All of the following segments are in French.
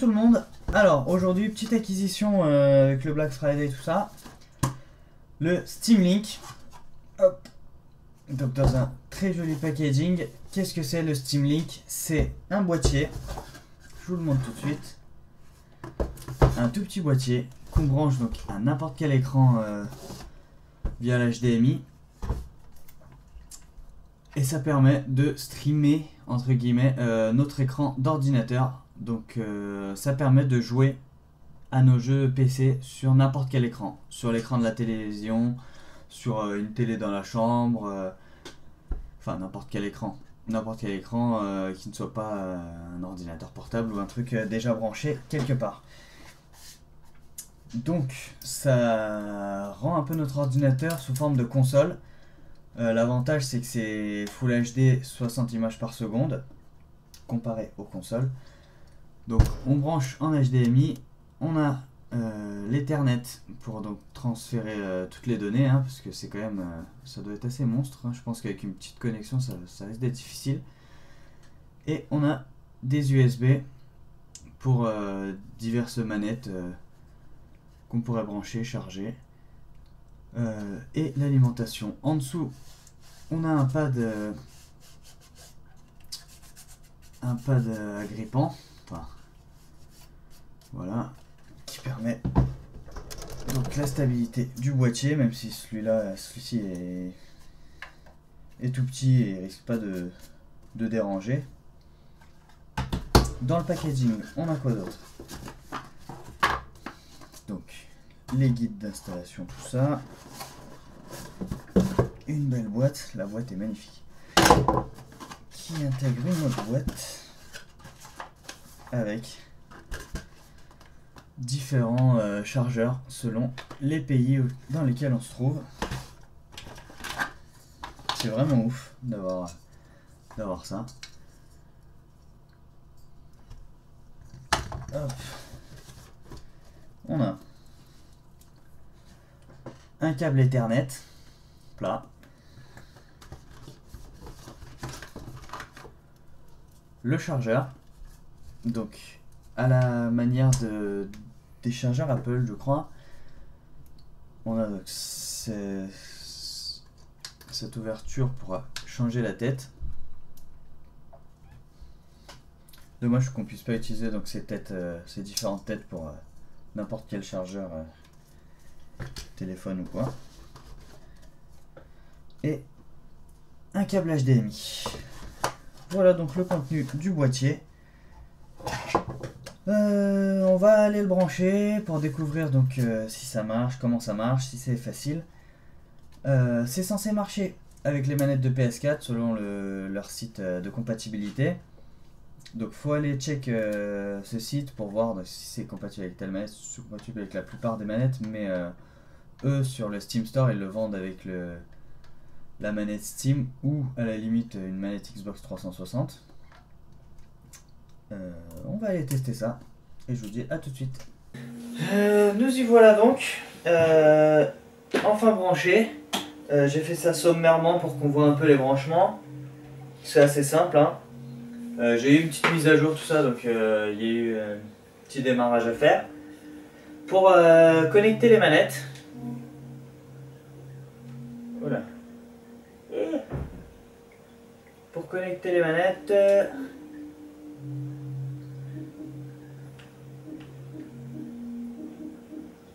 Coucou tout le monde. Alors aujourd'hui petite acquisition avec le Black Friday et tout ça. Le Steam Link. Hop. Donc dans un très joli packaging. Qu'est-ce que c'est le Steam Link? C'est un boîtier. Je vous le montre tout de suite. Un tout petit boîtier qu'on branche donc à n'importe quel écran via l'HDMI. Et ça permet de streamer entre guillemets notre écran d'ordinateur. Donc ça permet de jouer à nos jeux PC sur n'importe quel écran. Sur l'écran de la télévision, sur une télé dans la chambre, enfin n'importe quel écran. N'importe quel écran qui ne soit pas un ordinateur portable ou un truc déjà branché quelque part. Donc ça rend un peu notre ordinateur sous forme de console. L'avantage c'est que c'est Full HD 60 images par seconde comparé aux consoles. Donc on branche en HDMI, on a l'Ethernet pour donc transférer toutes les données, hein, parce que c'est quand même, ça doit être assez monstre, hein. Je pense qu'avec une petite connexion ça risque d'être difficile. Et on a des USB pour diverses manettes qu'on pourrait brancher, charger. Et l'alimentation. En dessous, on a un pad agrippant, enfin, voilà, qui permet donc la stabilité du boîtier, même si celui-ci est tout petit et risque pas de déranger. Dans le packaging, on a quoi d'autre? Donc les guides d'installation, tout ça. Une belle boîte, la boîte est magnifique. Qui intègre une autre boîte avec différents chargeurs selon les pays dans lesquels on se trouve. C'est vraiment ouf d'avoir ça. Hop. On a un câble Ethernet plat, le chargeur, donc à la manière des chargeurs Apple, je crois. On a donc cette ouverture pour changer la tête. Dommage qu'on puisse pas utiliser donc ces différentes têtes pour n'importe quel chargeur téléphone ou quoi. Et un câble HDMI. Voilà donc le contenu du boîtier. On va aller le brancher pour découvrir donc si ça marche, comment ça marche, si c'est facile. C'est censé marcher avec les manettes de PS4 selon leur site de compatibilité. Donc faut aller check ce site pour voir si c'est compatible avec telle manette, c'est compatible avec la plupart des manettes, mais eux sur le Steam Store ils le vendent avec la manette Steam ou à la limite une manette Xbox 360. On va aller tester ça et je vous dis à tout de suite. Nous y voilà donc, enfin branché. J'ai fait ça sommairement pour qu'on voit un peu les branchements. C'est assez simple, hein. J'ai eu une petite mise à jour, tout ça, donc il y a eu un petit démarrage à faire. Pour connecter les manettes. Voilà. Pour connecter les manettes,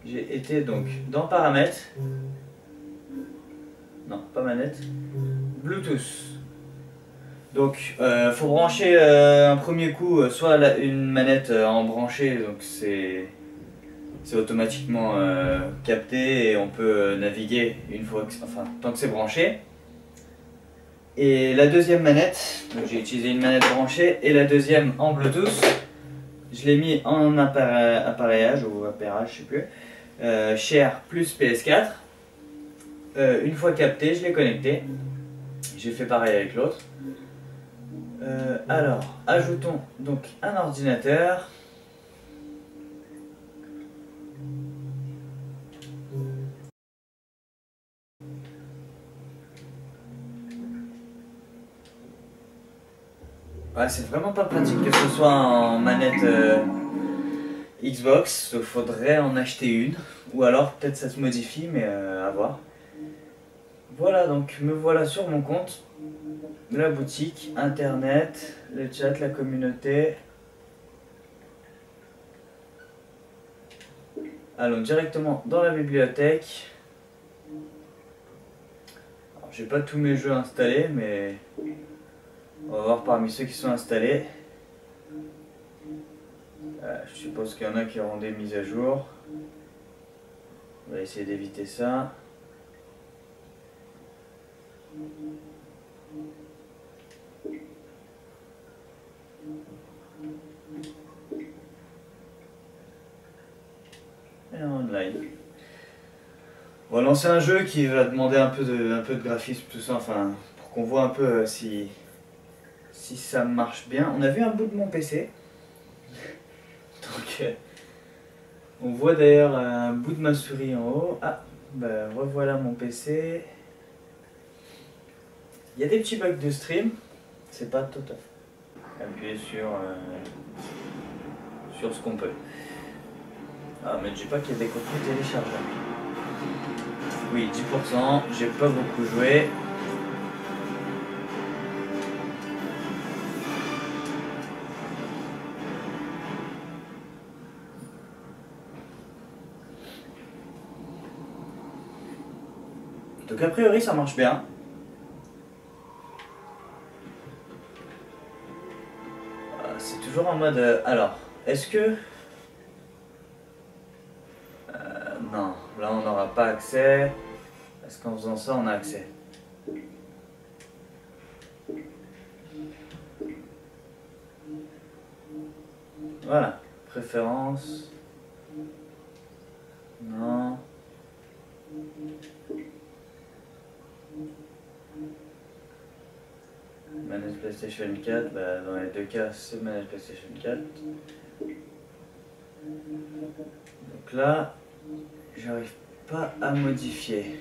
j'ai été donc dans paramètres. Non, pas manette. Bluetooth. Donc, faut brancher un premier coup soit une manette en branché, donc c'est automatiquement capté et on peut naviguer une fois, tant que c'est branché. Et la deuxième manette, j'ai utilisé une manette branchée et la deuxième en Bluetooth. Je l'ai mis en appareillage ou appairage, je sais plus. Share plus PS4. Une fois capté, je l'ai connecté. J'ai fait pareil avec l'autre. Alors, ajoutons donc un ordinateur. Ouais, c'est vraiment pas pratique que ce soit en manette Xbox, il faudrait en acheter une. Ou alors peut-être ça se modifie, mais à voir. Voilà, donc me voilà sur mon compte. La boutique, internet, le chat, la communauté. Allons directement dans la bibliothèque. J'ai pas tous mes jeux installés, mais on va voir parmi ceux qui sont installés. Je suppose qu'il y en a qui auront des mises à jour. On va essayer d'éviter ça. Et online. On va lancer un jeu qui va demander un peu de graphisme, tout ça, enfin, pour qu'on voit un peu si ça marche bien. On a vu un bout de mon PC. Donc, on voit d'ailleurs un bout de ma souris en haut. Ah, bah revoilà mon PC. Il y a des petits bugs de stream. C'est pas tout à fait. Appuyer sur ce qu'on peut. Ah, mais je dis pas qu'il y a des contenus téléchargeables. Oui, 10%, j'ai pas beaucoup joué. Donc a priori ça marche bien. C'est toujours en mode... alors, est-ce que... non, là on n'aura pas accès. Est-ce qu'en faisant ça on a accès? Voilà, préférences. Non. Manette PlayStation 4, bah, dans les deux cas c'est manette PlayStation 4. Donc là, j'arrive pas à modifier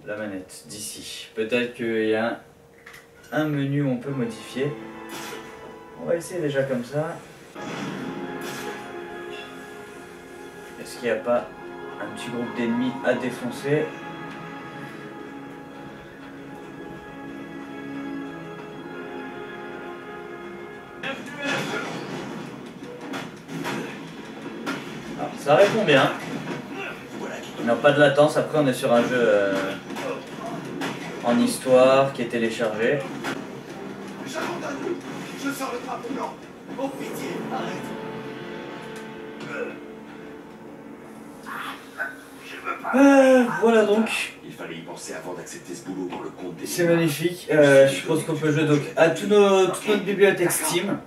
la manette d'ici. Peut-être qu'il y a un menu où on peut modifier. On va essayer déjà comme ça. Est-ce qu'il n'y a pas un petit groupe d'ennemis à défoncer? Alors, ça répond bien. Il n'y a pas de latence. Après, on est sur un jeu en histoire qui est téléchargé. Je sors le drapeau blanc. Oh pitié, arrête. Voilà donc. Il fallait y penser avant d'accepter ce boulot pour le compte des... C'est magnifique. Je suppose qu'on peut jouer donc à toute notre bibliothèque Steam.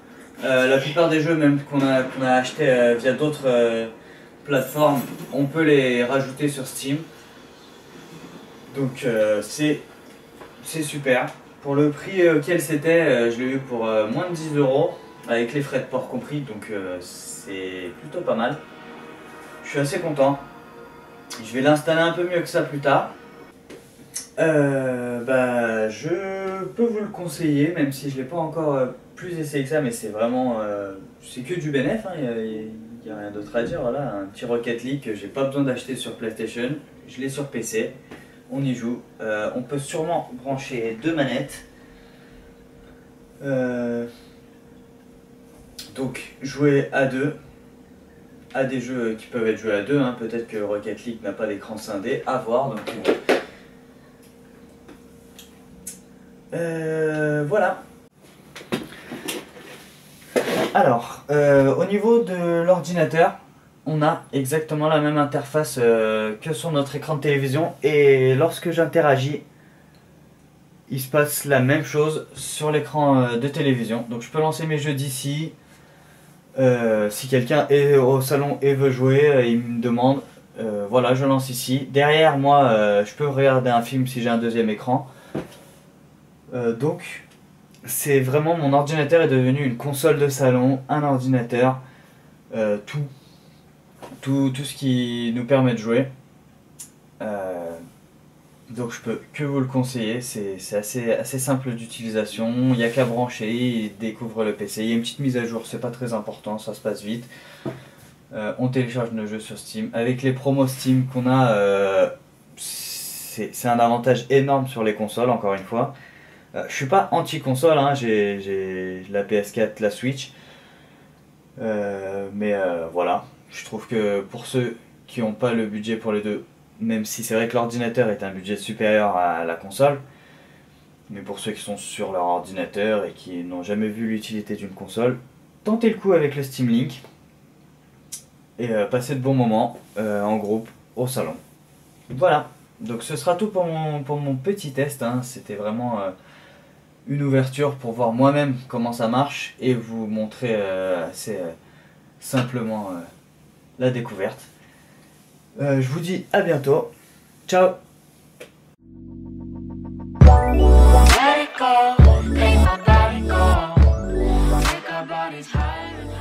La plupart des jeux même qu'on a achetés via d'autres plateformes, on peut les rajouter sur Steam. Donc c'est super. Pour le prix auquel c'était, je l'ai eu pour moins de 10 €, avec les frais de port compris, donc c'est plutôt pas mal. Je suis assez content. Je vais l'installer un peu mieux que ça plus tard. Bah, je peux vous le conseiller, même si je ne l'ai pas encore plus essayé que ça, mais c'est vraiment... c'est que du bénéf, hein, il n'y a rien d'autre à dire. Voilà, un petit Rocket League que j'ai pas besoin d'acheter sur PlayStation, je l'ai sur PC. On y joue. On peut sûrement brancher deux manettes. Donc jouer à deux. À des jeux qui peuvent être joués à deux. Hein. Peut-être que Rocket League n'a pas d'écran scindé. À voir. Donc, voilà. Alors, au niveau de l'ordinateur, on a exactement la même interface que sur notre écran de télévision, et lorsque j'interagis, il se passe la même chose sur l'écran de télévision. Donc je peux lancer mes jeux d'ici. Si quelqu'un est au salon et veut jouer, il me demande, voilà, je lance ici. Derrière moi, je peux regarder un film si j'ai un deuxième écran. Donc c'est vraiment, mon ordinateur est devenu une console de salon, un ordinateur, tout ce qui nous permet de jouer. Donc je peux que vous le conseiller, c'est assez simple d'utilisation, il n'y a qu'à brancher, il découvre le PC, il y a une petite mise à jour, c'est pas très important, ça se passe vite. On télécharge nos jeux sur Steam. Avec les promos Steam qu'on a, c'est un avantage énorme sur les consoles, encore une fois. Je suis pas anti-console, hein, j'ai la PS4, la Switch. Mais voilà, je trouve que pour ceux qui n'ont pas le budget pour les deux, même si c'est vrai que l'ordinateur est un budget supérieur à la console, mais pour ceux qui sont sur leur ordinateur et qui n'ont jamais vu l'utilité d'une console, tentez le coup avec le Steam Link et passez de bons moments en groupe au salon. Voilà, donc ce sera tout pour mon petit test, hein. C'était vraiment une ouverture pour voir moi-même comment ça marche et vous montrer assez simplement la découverte. Je vous dis à bientôt. Ciao. Let it go, make my body go. Make our bodies higher.